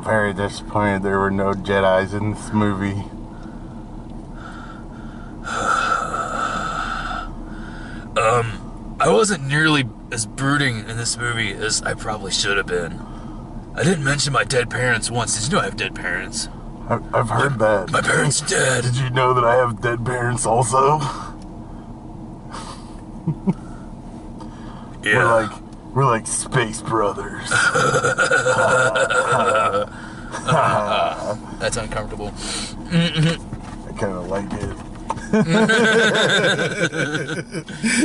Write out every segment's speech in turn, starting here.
very disappointed there were no Jedis in this movie. I wasn't nearly as brooding in this movie as I probably should have been. I didn't mention my dead parents once. Did you know I have dead parents? I've heard that. My parents are dead. Did you know that I have dead parents also? Yeah. We're like space brothers. That's uncomfortable. I kind of like it.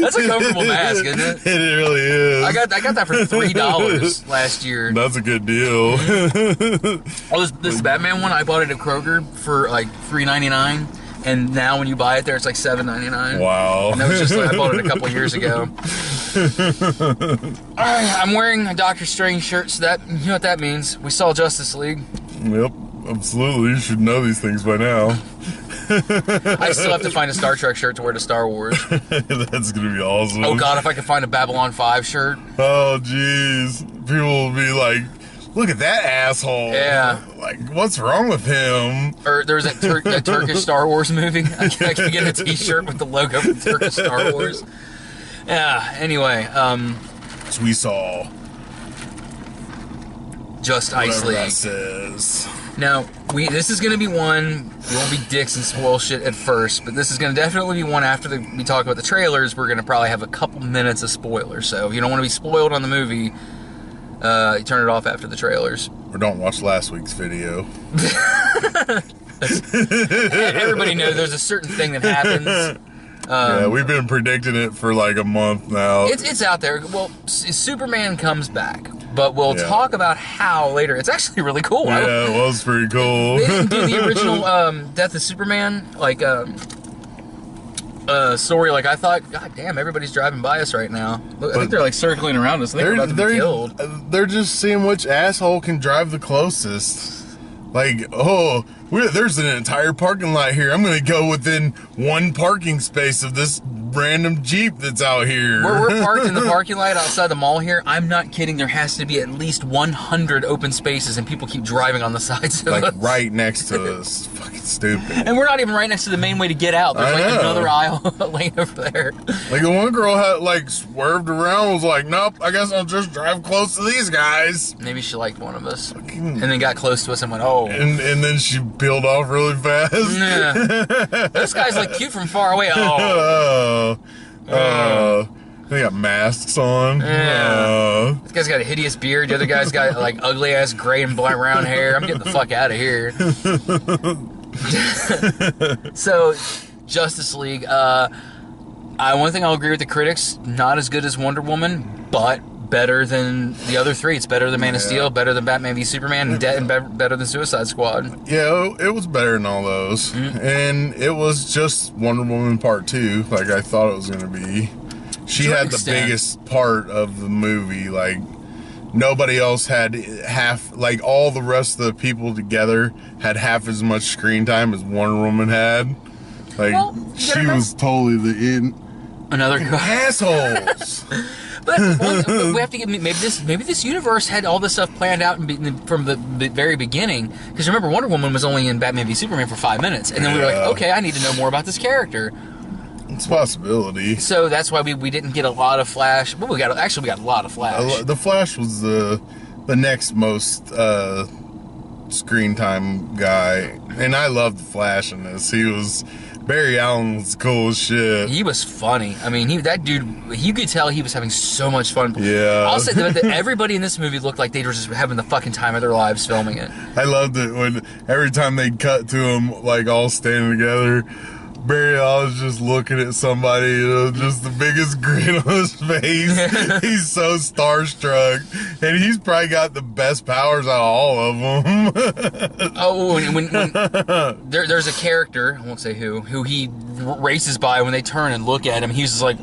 That's a comfortable mask, isn't it? It really is. I got that for $3 last year. That's a good deal. Oh, this Batman one, I bought it at Kroger for like $3.99, and now when you buy it there, it's like $7.99. Wow. And that was just like, I bought it a couple years ago. I'm wearing a Doctor Strange shirt, so that, you know what that means. We saw Justice League. Yep, absolutely. You should know these things by now. I still have to find a Star Trek shirt to wear to Star Wars. That's gonna be awesome. Oh god, if I could find a Babylon 5 shirt. Oh jeez, people will be like, "Look at that asshole." Yeah. Like, what's wrong with him? Or there's that Turkish Star Wars movie. I can get a T-shirt with the logo from Turkish Star Wars. Yeah. Anyway, As we saw. Just Ice Whatever League. that says. Now, this is going to be one, we won't be dicks and spoil shit at first, but this is going to definitely be one after we talk about the trailers. We're going to probably have a couple minutes of spoilers. So if you don't want to be spoiled on the movie, you turn it off after the trailers. Or don't watch last week's video. Everybody knows there's a certain thing that happens. Yeah, we've been predicting it for like a month now. It's out there. Well, Superman comes back, but we'll talk about how later. It's actually really cool. Yeah, it was pretty cool. They didn't do the original Death of Superman story like I thought. God damn, everybody's driving by us right now. Look, I think they're like circling around us. I think we're about to be killed. They're just seeing which asshole can drive the closest. Like, oh, there's an entire parking lot here. I'm going to go within one parking space of this random Jeep that's out here. We're parked in the parking lot outside the mall here. I'm not kidding. There has to be at least 100 open spaces, and people keep driving on the sides of like us. right next to us. Fucking stupid. And we're not even right next to the main way to get out. There's like another aisle lane over there. Like the one girl had like swerved around, was like, nope, I guess I'll just drive close to these guys. Maybe she liked one of us. And then got close to us and went, oh. And then she peeled off really fast. Yeah. This guy's like cute from far away. Oh. They got masks on. Yeah. This guy's got a hideous beard. The other guy's got like ugly ass gray and black brown hair. I'm getting the fuck out of here. So, Justice League. One thing I'll agree with the critics: not as good as Wonder Woman, but better than the other three. It's better than Man of Steel, better than Batman v Superman, and better than Suicide Squad. Yeah, it was better than all those. And it was just Wonder Woman Part 2, like I thought it was going to be. She had the biggest part of the movie. Like, nobody else had half, like all the rest of the people together had half as much screen time as Wonder Woman had. Like, she was totally another assholes. But we have to get maybe this universe had all this stuff planned out from the very beginning. Because remember, Wonder Woman was only in Batman v Superman for 5 minutes, and then we were like, okay, I need to know more about this character. It's a possibility. So that's why we didn't get a lot of Flash. Well, we got a lot of Flash. The Flash was the next most screen time guy, and I loved the Flash in this. Barry Allen was cool as shit. He was funny. I mean, that dude, you could tell he was having so much fun. Yeah. I'll say that everybody in this movie looked like they were just having the fucking time of their lives filming it. I loved it when every time they'd cut to them, like, all standing together, Barry Allen's just looking at somebody, just the biggest grin on his face. He's so starstruck. And he's probably got the best powers out of all of them. when there's a character, I won't say who he races by when they turn and look at him, he's just like...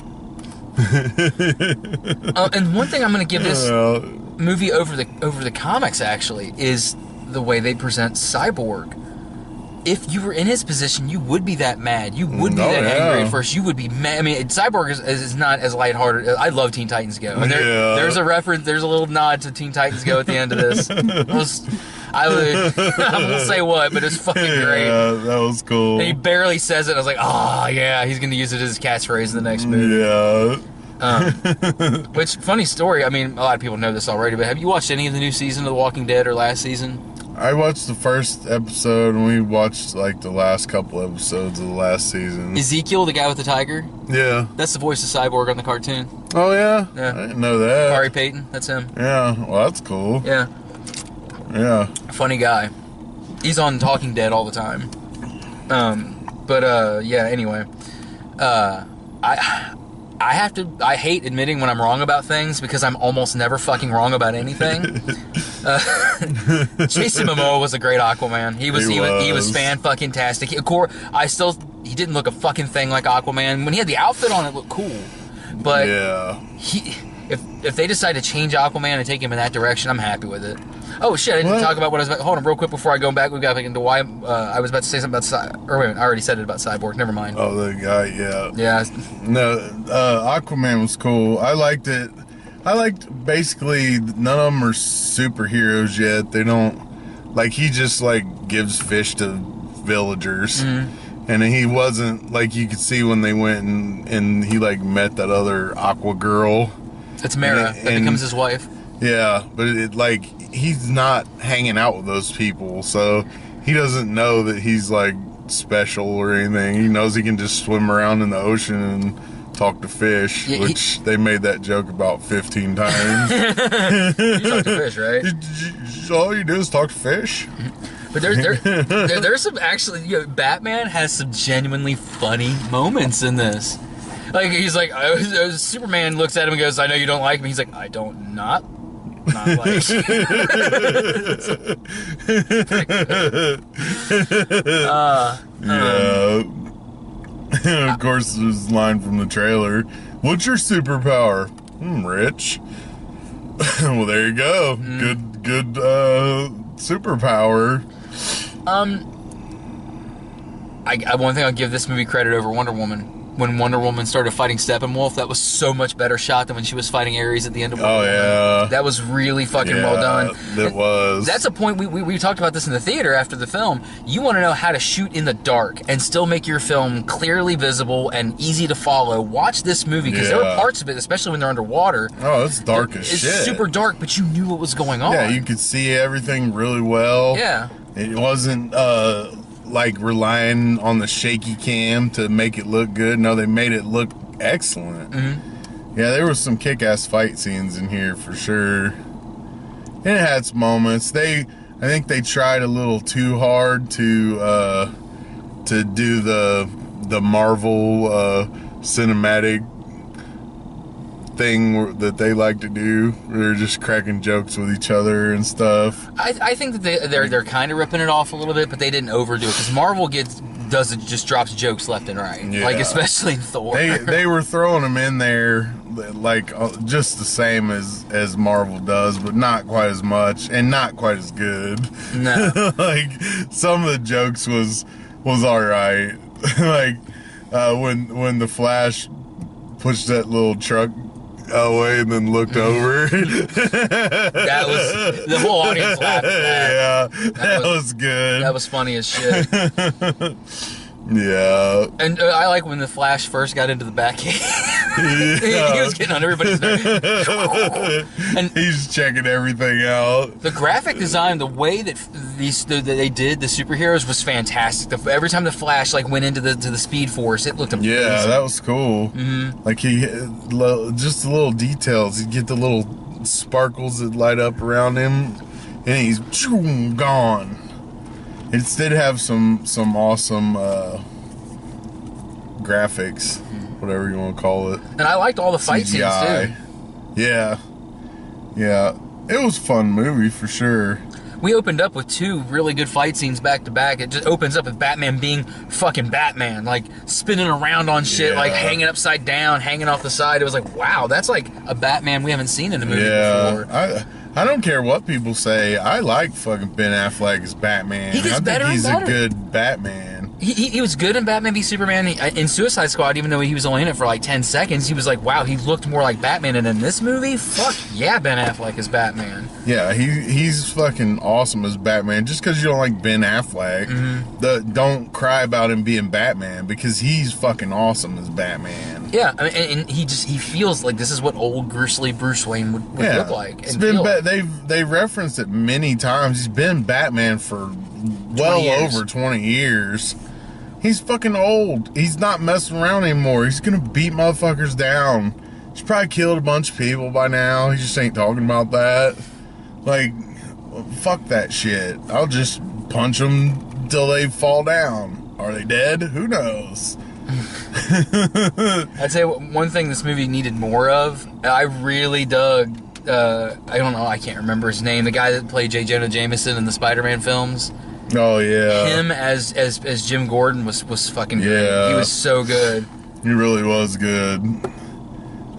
and one thing I'm going to give this movie over the comics, actually, is the way they present Cyborg. If you were in his position, you would be that mad. You would be that angry at first. You would be mad. I mean, Cyborg is not as lighthearted. I love Teen Titans Go. And there's a reference. There's a little nod to Teen Titans Go at the end of this. I won't say what, but it's fucking great. Yeah, that was cool. And he barely says it. I was like, oh, yeah, he's going to use it as his catchphrase in the next movie. Yeah. Which, funny story, I mean, a lot of people know this already, but have you watched any of the new season of The Walking Dead or last season? I watched the first episode, and we watched, like, the last couple episodes of the last season. Ezekiel, the guy with the tiger? Yeah. That's the voice of Cyborg on the cartoon. Oh, yeah? Yeah. I didn't know that. Kari Payton, that's him. Yeah, well, that's cool. Yeah. Yeah. Funny guy. He's on Talking Dead all the time. Yeah, anyway. I hate admitting when I'm wrong about things because I'm almost never fucking wrong about anything. Jason Momoa was a great Aquaman. He was fan-fucking-tastic. He didn't look a fucking thing like Aquaman. When he had the outfit on, it looked cool. But yeah. If they decide to change Aquaman and take him in that direction, I'm happy with it. Oh shit! I didn't talk about what I was about. Hold on, real quick before I go back. We got into why I was about to say something about wait a minute, I already said it about Cyborg. Never mind. Oh, the guy, yeah. Yeah. No, Aquaman was cool. I liked it. I liked basically none of them are superheroes yet. They don't like. He just like gives fish to villagers, and he wasn't like you could see when they went and he like met that other Aqua girl. It's Mara that becomes his wife. Yeah, but it like he's not hanging out with those people, so he doesn't know that he's like special or anything. He knows he can just swim around in the ocean and talk to fish, yeah, which they made that joke about 15 times. You talk to fish, right? All you do is talk to fish. But there's some actually. Batman has some genuinely funny moments in this. Like he's like, Superman looks at him and goes, "I know you don't like me." He's like, "I don't not like." Yeah. Of course, there's a line from the trailer. What's your superpower? Rich. Well, there you go. Good superpower. One thing I'll give this movie credit over Wonder Woman. When Wonder Woman started fighting Steppenwolf, that was so much better shot than when she was fighting Ares at the end of Wonder Woman. Yeah. That was really fucking well done. It was. That's a point, we talked about this in the theater after the film. You want to know how to shoot in the dark and still make your film clearly visible and easy to follow. Watch this movie, because there were parts of it, especially when they're underwater. Oh, it's dark as shit. It's super dark, but you knew what was going on. Yeah, you could see everything really well. Yeah. It wasn't like relying on the shaky cam to make it look good. No, they made it look excellent. Yeah, there were some kick-ass fight scenes in here for sure. And it had some moments. I think they tried a little too hard to do the Marvel cinematic thing that they like to do. They're just cracking jokes with each other and stuff. I think that they're kind of ripping it off a little bit, but they didn't overdo it, because Marvel just drops jokes left and right. Yeah. Like especially in Thor. They were throwing them in there like just the same as Marvel does, but not quite as much and not quite as good. No. Like some of the jokes was all right. Like when the Flash pushed that little truck away and then looked over. That was the whole audience laughed at that. Yeah, that was good. That was funny as shit. Yeah. And I like when the Flash first got into the Batcave. He was getting on everybody's nerves. And he's checking everything out. the graphic design, the way that they did the superheroes was fantastic. Every time the Flash went into the Speed Force, it looked amazing. Yeah, that was cool. Like just the little details. You get the little sparkles that light up around him, and he's gone. It did have some awesome graphics, whatever you want to call it. And I liked all the fight scenes too. Yeah. It was a fun movie for sure. We opened up with 2 really good fight scenes back to back. It just opens up with Batman being fucking Batman, spinning around on shit, hanging upside down, hanging off the side. It was like, wow, that's like a Batman we haven't seen in a movie before. I don't care what people say. I like fucking Ben Affleck as Batman. He gets better and better. He's a good Batman. He was good in Batman v Superman. In Suicide Squad, even though he was only in it for like 10 seconds, he was like, wow, he looked more like Batman. And in this movie, fuck yeah, Ben Affleck is Batman. Yeah, he's fucking awesome as Batman. Just because you don't like Ben Affleck, don't cry about him being Batman, because he's fucking awesome as Batman. Yeah, I mean, and he feels like this is what old, grisly Bruce Wayne would look like. It's been they've referenced it many times. He's been Batman for well over 20 years. He's fucking old. He's not messing around anymore. He's gonna beat motherfuckers down. He's probably killed a bunch of people by now. He just ain't talking about that. Like, fuck that shit. I'll just punch them till they fall down. Are they dead? Who knows? I'd say one thing this movie needed more of, I really dug, I don't know, I can't remember his name, the guy that played J. Jonah Jameson in the Spider-Man films. Oh, yeah. Him as Jim Gordon was fucking great. He was so good. He really was good.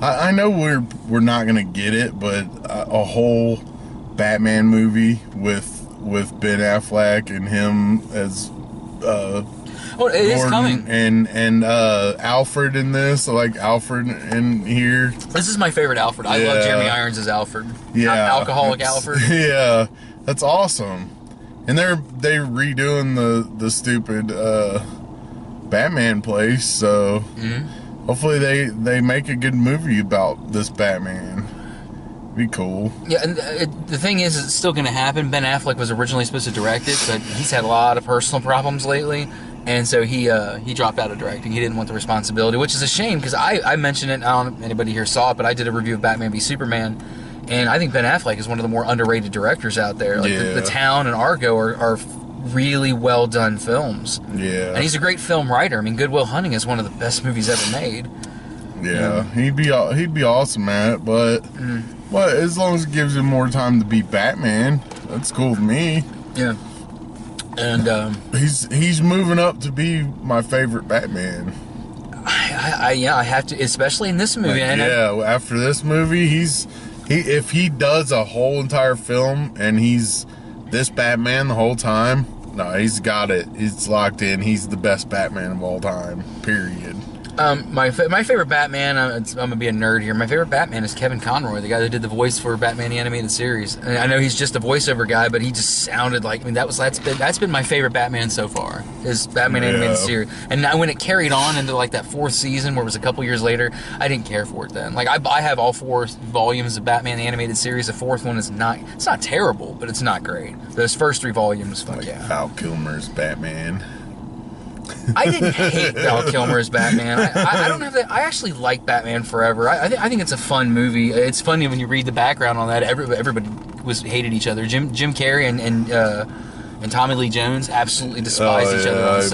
I know we're not gonna get it, but a whole Batman movie with Ben Affleck and him as it is coming. And Alfred in this. I like Alfred in here. This is my favorite Alfred. I love Jeremy Irons as Alfred. Yeah, Alcoholic Alfred. Yeah, that's awesome. And they're redoing the stupid Batman place, so hopefully they make a good movie about this Batman. Be cool. Yeah, and the thing is, it's still going to happen. Ben Affleck was originally supposed to direct it, but he's had a lot of personal problems lately, and so he dropped out of directing. He didn't want the responsibility, which is a shame, because I mentioned it. I don't know if anybody here saw it, but I did a review of Batman v Superman. And I think Ben Affleck is one of the more underrated directors out there. Like the Town and Argo are really well done films. Yeah. And he's a great film writer. I mean, Good Will Hunting is one of the best movies ever made. Yeah, he'd be awesome at it, but as long as it gives him more time to be Batman, that's cool with me. Yeah. And he's moving up to be my favorite Batman. I have to, especially in this movie. After this movie, if he does a whole entire film and he's this Batman the whole time, no, he's got it. It's locked in. He's the best Batman of all time, period. My favorite Batman, I'm gonna be a nerd here. My favorite Batman is Kevin Conroy, the guy that did the voice for Batman the Animated Series. And I know he's just a voiceover guy, but he just sounded like, I mean, that's been my favorite Batman so far, is Batman Animated Series. And now when it carried on into like that 4th season, where it was a couple years later, I didn't care for it then. Like I have all 4 volumes of Batman the Animated Series. The 4th one is not terrible, but it's not great. Those first 3 volumes, fuck yeah. Val Kilmer's Batman. I didn't hate Val Kilmer as Batman. I don't have that. I actually like Batman Forever. I think it's a fun movie. It's funny when you read the background on that. Everybody hated each other. Jim Carrey and Tommy Lee Jones absolutely despised each other on the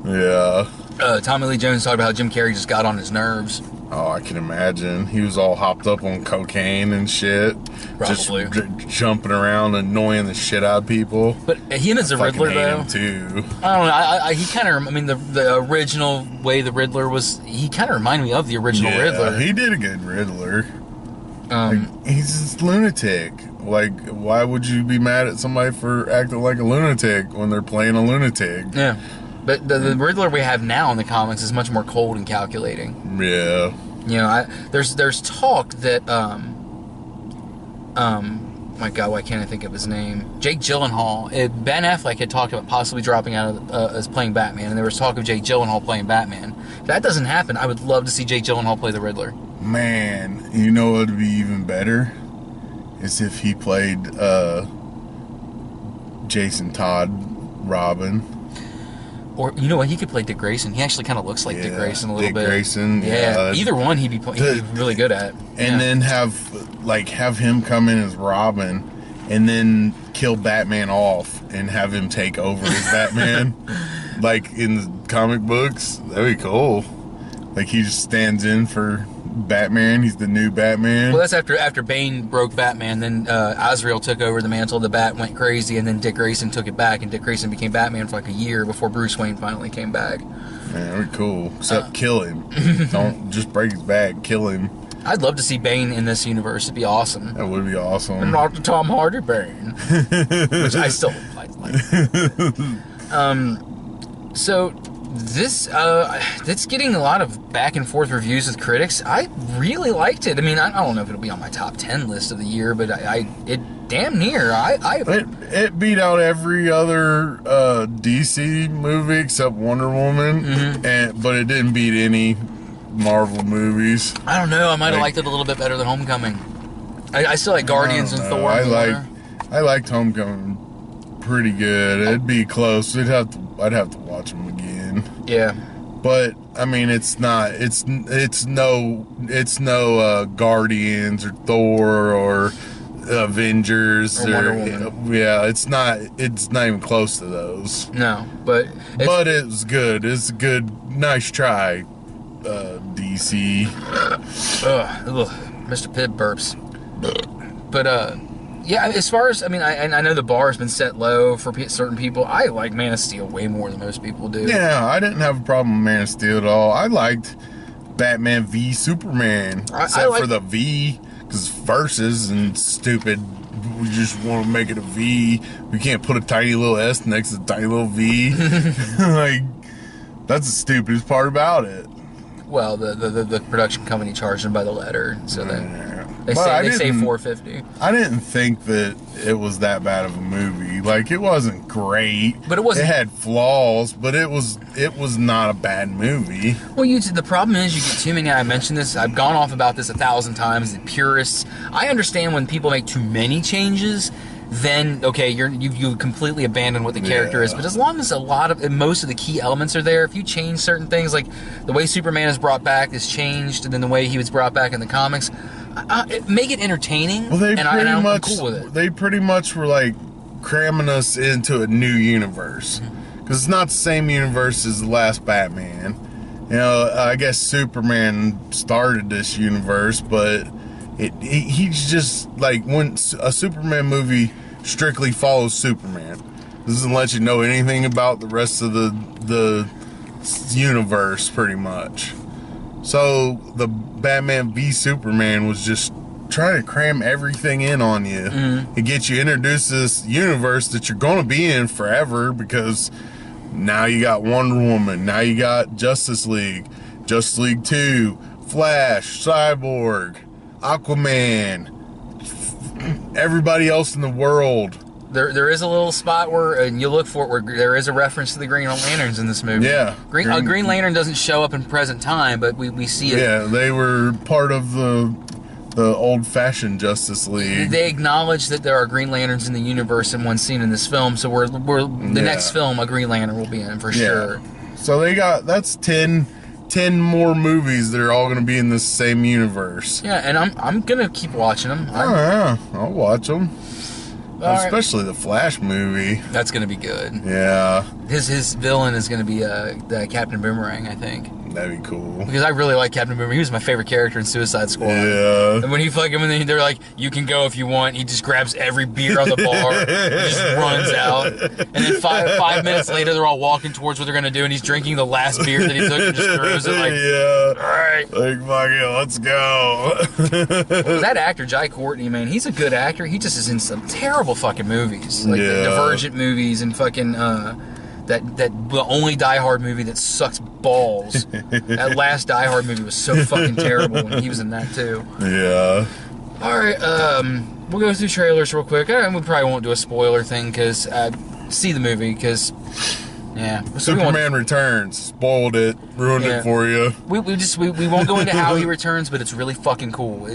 set. Yeah. Tommy Lee Jones talked about how Jim Carrey just got on his nerves. Oh, I can imagine. He was all hopped up on cocaine and shit. Probably. Just jumping around, annoying the shit out of people. But him as a Riddler, though. Him too. I don't know. He kind of, I mean, the original way the Riddler was, he kind of reminded me of the original Riddler. He did a good Riddler. He's a lunatic. Like, why would you be mad at somebody for acting like a lunatic when they're playing a lunatic? Yeah. But the Riddler we have now in the comics is much more cold and calculating. Yeah. You know, there's talk that my God, why can't I think of his name? Jake Gyllenhaal. Ben Affleck had talked about possibly dropping out as playing Batman, and there was talk of Jake Gyllenhaal playing Batman. If that doesn't happen, I would love to see Jake Gyllenhaal play the Riddler. Man, you know what would be even better? Is if he played Jason Todd Robin. Or, you know what, he could play Dick Grayson. He actually kind of looks like Dick Grayson a little bit. Dick Grayson, yeah. Either one he'd be really good at. And then have him come in as Robin and then kill Batman off and have him take over as Batman. Like in the comic books. That'd be cool. Like he just stands in for Batman. He's the new Batman. Well, that's after Bane broke Batman. Then Azrael took over the mantle. The Bat went crazy, and then Dick Grayson took it back, and Dick Grayson became Batman for like a year before Bruce Wayne finally came back. Man, that'd be cool. Except kill him. Don't just break his back. Kill him. I'd love to see Bane in this universe. It'd be awesome. That would be awesome. And not the Tom Hardy Bane, which I still So it's getting a lot of back and forth reviews with critics. I really liked it. I mean, I don't know if it'll be on my top 10 list of the year, but it damn near. It beat out every other DC movie except Wonder Woman, but it didn't beat any Marvel movies. I don't know. I might have liked it a little bit better than Homecoming. I still like Guardians and Thor. I liked Homecoming pretty good. It'd be close. I'd have to watch them again. Yeah. But I mean, it's no Guardians or Thor or Avengers or Wonder Woman. Yeah, it's not even close to those. No, but it was good. It's a good, nice try, DC. Mr. Pibb burps. But yeah, as far as, I mean, I know the bar has been set low for certain people. I like Man of Steel way more than most people do. Yeah, I didn't have a problem with Man of Steel at all. I liked Batman v Superman, except for the V, because versus and stupid. We just want to make it a V. We can't put a tiny little S next to a tiny little V. Like, that's the stupidest part about it. Well, the production company charged them by the letter, so they say $4.50. I didn't think that it was that bad of a movie. Like, it wasn't great, but it wasn't. It had flaws, but it was not a bad movie. Well, the problem is you get too many. I mentioned this. I've gone off about this 1,000 times. The purists. I understand when people make too many changes. Then okay, you completely abandon what the character is. But as long as most of the key elements are there, if you change certain things, like the way Superman is brought back is changed, and then the way he was brought back in the comics, make it entertaining. Well, I'm cool with it. They pretty much were like cramming us into a new universe, because it's not the same universe as the last Batman. You know, I guess Superman started this universe, but he's just like, when a Superman movie strictly follows Superman, doesn't let you know anything about the rest of the universe, pretty much. So the Batman v Superman was just trying to cram everything in on you to get you introduced to this universe that you're going to be in forever, because now you got Wonder Woman, now you got Justice League 2, Flash, Cyborg, Aquaman, everybody else in the world. There is a little spot where, and you look for it, where there is a reference to the Green Lanterns in this movie. Yeah. Green Lantern doesn't show up in present time, but we see it. Yeah, they were part of the old-fashioned Justice League. They acknowledge that there are Green Lanterns in the universe in one scene in this film, so the next film a Green Lantern will be in for sure. So that's 10 more movies that are all going to be in this same universe. Yeah, and I'm going to keep watching them. I'll watch them. Especially the Flash movie. That's going to be good. Yeah. His villain is going to be the Captain Boomerang, I think. That'd be cool. Because I really like Captain Boomerang. He was my favorite character in Suicide Squad. Yeah. And when they're like, you can go if you want, he just grabs every beer on the bar and just runs out. And then five minutes later, they're all walking towards what they're going to do, and he's drinking the last beer that he took and just throws it like, all right. Like, fuck it, let's go. Well, that actor, Jai Courtney, man, he's a good actor. He just is in some terrible fucking movies. Like the Divergent movies and fucking... the only Die Hard movie that sucks balls. That last Die Hard movie was so fucking terrible, and he was in that too. Yeah. All right, we'll go through trailers real quick. We probably won't do a spoiler thing, because see the movie, because Superman Returns. Spoiled it, ruined it for you. We won't go into how he returns, but it's really fucking cool.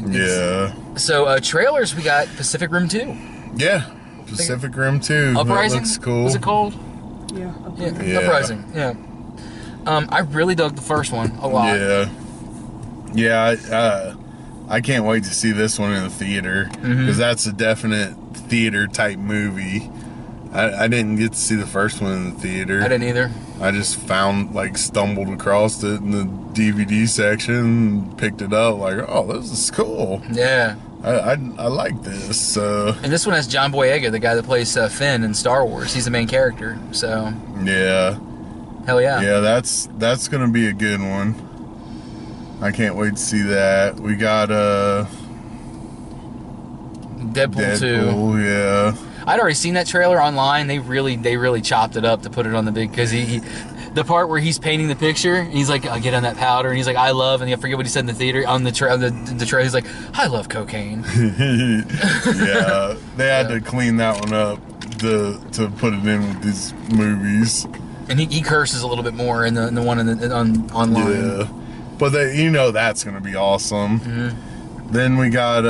So trailers, we got Pacific Rim 2. Yeah, Pacific Rim 2. Uprising. That looks cool. What's it called? Yeah. Uprising. Yeah. I really dug the first one a lot. Yeah. I can't wait to see this one in the theater, because that's a definite theater type movie. I didn't get to see the first one in the theater. I didn't either. I just stumbled across it in the DVD section and picked it up. Like, oh, this is cool. Yeah. I like this. And this one has John Boyega, the guy that plays Finn in Star Wars. He's the main character. So yeah, hell yeah. Yeah, that's gonna be a good one. I can't wait to see that. We got Deadpool 2. Yeah. I'd already seen that trailer online. They really chopped it up to put it on the big, because the part where he's painting the picture, and he's like, "I'll get on that powder," and he's like, "I love," and I forget what he said in the theater on the trailer. He's like, "I love cocaine." Yeah, they had to clean that one up to put it in with these movies. And he curses a little bit more in the one online. Yeah, but that's gonna be awesome. Mm-hmm. Then we got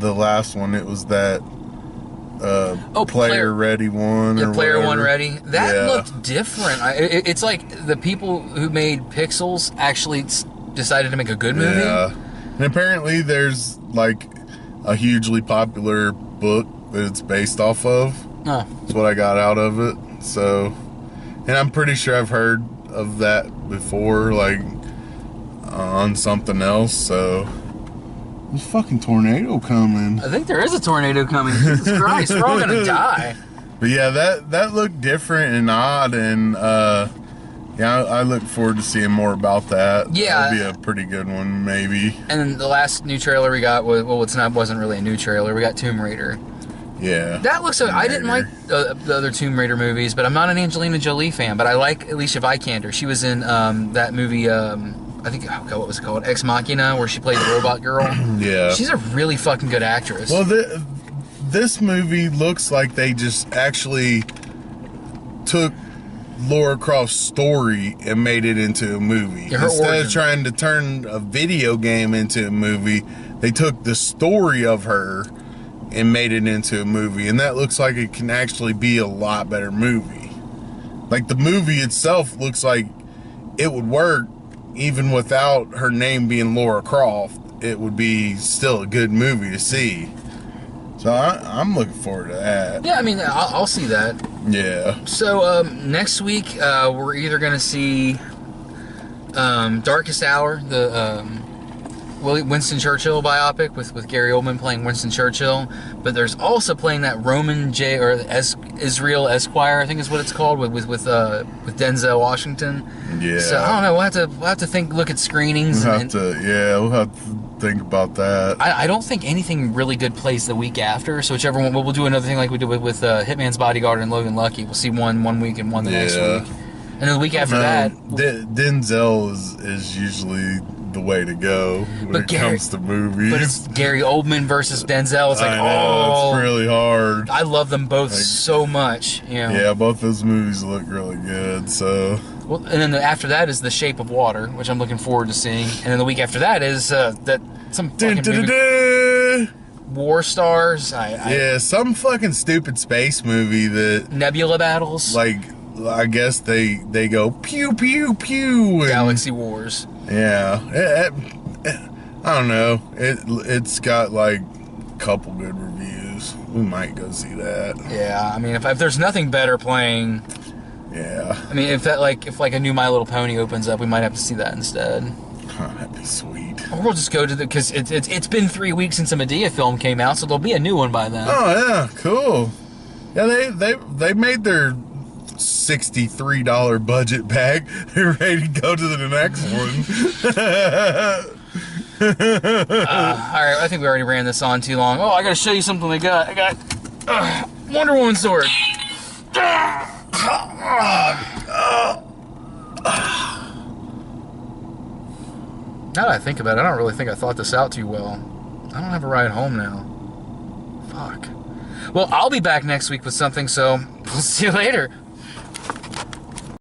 the last one. It was that player ready one. Yeah, or player whatever. one ready. That looked different. It's like the people who made Pixels actually decided to make a good movie. Yeah, and apparently there's like a hugely popular book that it's based off of. Oh. That's what I got out of it. So, and I'm pretty sure I've heard of that before, like on something else. So, there's a fucking tornado coming. I think there is a tornado coming. Jesus Christ, we're all gonna die. But yeah, that looked different and odd, and I look forward to seeing more about that. Yeah, that'll be a pretty good one, maybe. And the last new trailer we got wasn't really a new trailer. We got Tomb Raider. Yeah, that looks. I didn't like the other Tomb Raider movies, but I'm not an Angelina Jolie fan. But I like Alicia Vikander. She was in that movie. I think what was it called? Ex Machina, where she played the robot girl. Yeah, she's a really fucking good actress. Well, this movie looks like they just actually took Lara Croft's story and made it into a movie. Yeah, instead of trying to turn a video game into a movie, they took the story of her and made it into a movie, and that looks like it can actually be a lot better movie. Like, the movie itself looks like it would work even without her name being Lara Croft. It would be still a good movie to see. So I'm looking forward to that. Yeah, I mean, I'll see that. Yeah. So next week we're either going to see Darkest Hour, the Winston Churchill biopic with Gary Oldman playing Winston Churchill, but there's also playing that Roman J or Israel Esquire, I think is what it's called, with Denzel Washington. Yeah. So I don't know. We'll have to look at screenings. We'll have to think about that. I don't think anything really good plays the week after. So whichever one, we'll do another thing like we did with Hitman's Bodyguard and Logan Lucky. We'll see one week and one the next week, and then the week after that, Denzel is usually the way to go when it comes to movies. But it's Gary Oldman versus Denzel. It's like, it's really hard. I love them both so much. Yeah, both those movies look really good. So, well, and then after that is The Shape of Water, which I'm looking forward to seeing. And then the week after that is some fucking movie, War Stars. Some fucking stupid space movie that Nebula battles. Like, I guess they go pew pew pew. Galaxy Wars. Yeah, I don't know. It's got like a couple good reviews. We might go see that. Yeah, I mean, if there's nothing better playing. Yeah. I mean, if a new My Little Pony opens up, we might have to see that instead. That'd be sweet. Or we'll just go to because it's been 3 weeks since a Medea film came out, so there'll be a new one by then. Oh yeah, cool. Yeah, they made their $63 budget back. They're ready to go to the next one. Alright, I think we already ran this on too long. Oh, I gotta show you something I got Wonder Woman sword. Now that I think about it, I don't really think I thought this out too well. I don't have a ride home now. Fuck. Well, I'll be back next week with something, so we'll see you later.